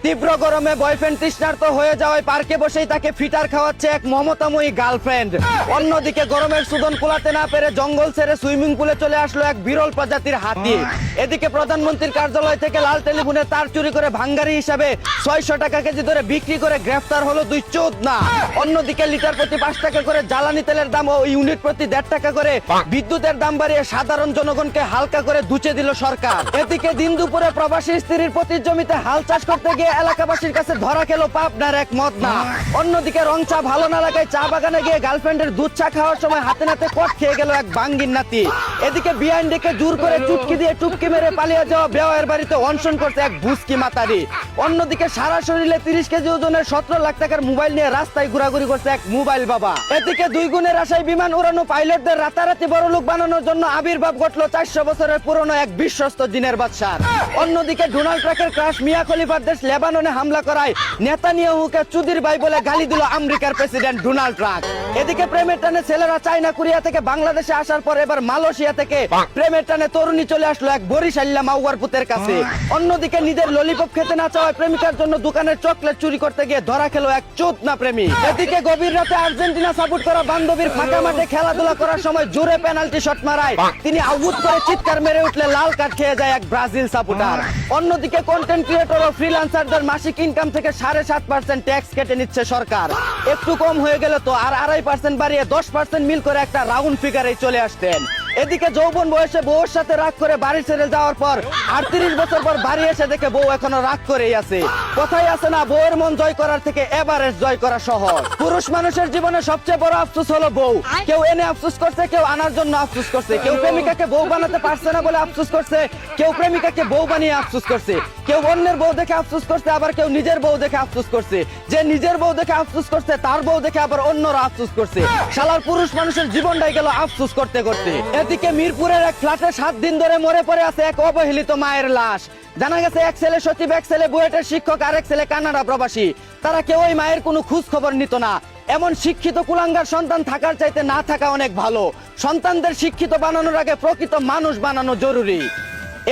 তীব্র গরমে বয়ফ্রেন্ড তৃষ্ণার্ত হয়ে যাওয়ায় পার্কে বসেই তাকে ফিটার খাওয়াচ্ছে এক মমতাময়ী গার্লফ্রেন্ড। অন্যদিকে গরমের সুদন কুলাতে না পেরে জঙ্গল ছেড়ে সুইমিং পুলে চলে আসলো এক বিরল প্রজাতির হাতি। এদিকে প্রধানমন্ত্রীর কার্যালয় থেকে লাল টেলিফোনে তার চুরি করে ভাঙ্গারি হিসাবে 600 টাকা কেজি ধরে বিক্রি করে গ্রেফতার হলো দুই চোদনা। অন্যদিকে লিটার প্রতি 5 টাকা করে জ্বালানি তেলের দাম ও ইউনিট প্রতি 1.5 টাকা করে বিদ্যুতের দাম বাড়িয়ে সাধারণ জনগণকে হালকা করে দুচে দিল সরকার। এদিকে দিন দুপুরে প্রবাসী স্ত্রীর প্রতি জমিতে হাল চাষ করতে গিয়ে এলাকাবাসীর কাছে ধরা খেলো পাবনার এক মদনা। অন্যদিকে রং চা ভালো না লাগায় চা বাগানে গিয়ে গার্লফ্রেন্ডের দুধ চা খাওয়ার সময় হাতে নাতে কট খেয়ে গেল এক বাঙ্গির নাতি। এদিকে বিআইন ডেকে জোর করে চুটকি দিয়ে টুপকি মেরে পালিয়ে যাওয়া বেওয়ার বাড়িতে অনশন করছে এক ভুসকি মাতারি। অন্যদিকে সারা শরীরে 30 কেজি ওজনের 17 লাখ টাকার মোবাইল নিয়ে রাস্তায় ঘোরাঘুরি করছে এক মোবাইল বাবা। এদিকে 2 গুণের আশায় বিমান উড়ানো পাইলটদের রাতারাতি বড়লোক বানানোর জন্য আবির্ভাব ঘটলো 400 বছরের পুরনো এক বিশ্বস্ত জিনের বাদশার। অন্যদিকে ডোনাল্ড ট্রাম্পের ক্রাশ মিয়া খলিফার দেশ লেবাননে হামলা করায় নেতানিয়াহুকে চুদির ভাই বলে গালি দিল আমেরিকার প্রেসিডেন্ট ডোনাল্ড ট্রাম্প। এদিকে প্রেমের টানে ছেলেরা চায়না কোরিয়া থেকে বাংলাদেশে আসার পর এবার মালয়েশিয়া থেকে প্রেমের টানে তরুণী চলে আসলো এক বরিশাল্লা মাওয়ার পুতের কাছে। অন্যদিকে নিজের ললিপপ খেতে না চাওয়ায় প্রেমিকার জন্য দোকানের চকলেট চুরি করতে গিয়ে ধরা খেলো এক চোদনা প্রেমী। এদিকে গভীর রাতে আর্জেন্টিনা সাপোর্ট করা বান্ধবীর ফাঁকা মাঠে খেলাধুলা করার সময় জোরে পেনাল্টি শট মারায় তিনি আউট করে চিৎকার মেরে উঠলে লাল কার্ড খেয়ে যায় এক ব্রাজিল সাপোর্টার। অন্যদিকে কন্টেন্ট ক্রিয়েটর ও ফ্রিল্যান্সারদের মাসিক ইনকাম থেকে 7.5% ট্যাক্স কেটে নিচ্ছে সরকার। একটু কম হয়ে গেল তো আর 2.5% বাড়িয়ে 10% মিল করে একটা রাউন্ড ফিগারে চলে আসতেন। এদিকে যৌবন বয়সে বউর সাথে রাগ করে বাড়ি ছেড়ে যাওয়ার পর 38 বছর পর বাড়ি এসে দেখে বউ এখনো রাগ করেই আছে। কথাই আছে না, বউয়ের মন জয় করার থেকে এভারেস্ট জয় করা সহজ। পুরুষ মানুষের জীবনে সবচেয়ে বড় আফসোস হলো বউ। কেউ এনে আফসোস করছে, কেউ আনার জন্য আফসোস করছে, কেউ প্রেমিকাকে বউ বানাতে পারছে না বলে আফসোস করছে, কেউ প্রেমিকাকে বউ বানিয়ে আফসোস করছে, কেউ অন্যের বউ দেখে আফসোস করছে, আবার কেউ নিজের বউ দেখে আফসোস করছে। যে নিজের বউ দেখে আফসোস করছে তার বউ দেখে আবার অন্যরা আফসোস করছে। শালার পুরুষ মানুষের জীবনটাই গেল আফসোস করতে করতে। এদিকে মিরপুরের এক ফ্ল্যাটে 7 দিন ধরে মরে পড়ে আছে এক অবহেলিত মায়ের লাশ। জানা গেছে এক ছেলে সচিব, এক ছেলে বুয়েটের শিক্ষক, আর এক ছেলে কানাডা প্রবাসী। তারা কেউ ওই মায়ের কোনো খোঁজ খবর নিত না। এমন শিক্ষিত কুলাঙ্গার সন্তান থাকার চাইতে না থাকা অনেক ভালো। সন্তানদের শিক্ষিত বানানোর আগে প্রকৃত মানুষ বানানো জরুরি।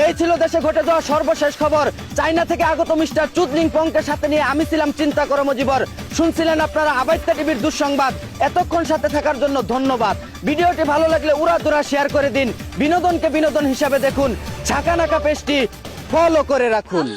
এই ছিল দেশে ঘটে যাওয়া সর্বশেষ খবর। চায়না থেকে আগত মিস্টার চুদলিং পংকে সাথে নিয়ে আমি ছিলাম চিন্তা কর্মজীবর। শুনছিলেন আপনারা আবাইত্যা টিভির দুঃসংবাদ। এতক্ষণ সাথে থাকার জন্য ধন্যবাদ। ভিডিওটি ভালো লাগলে উড়াধুরা শেয়ার করে দিন। বিনোদনকে বিনোদন হিসাবে দেখুন। ঝাঁকানাকা পেজটি ফলো করে রাখুন।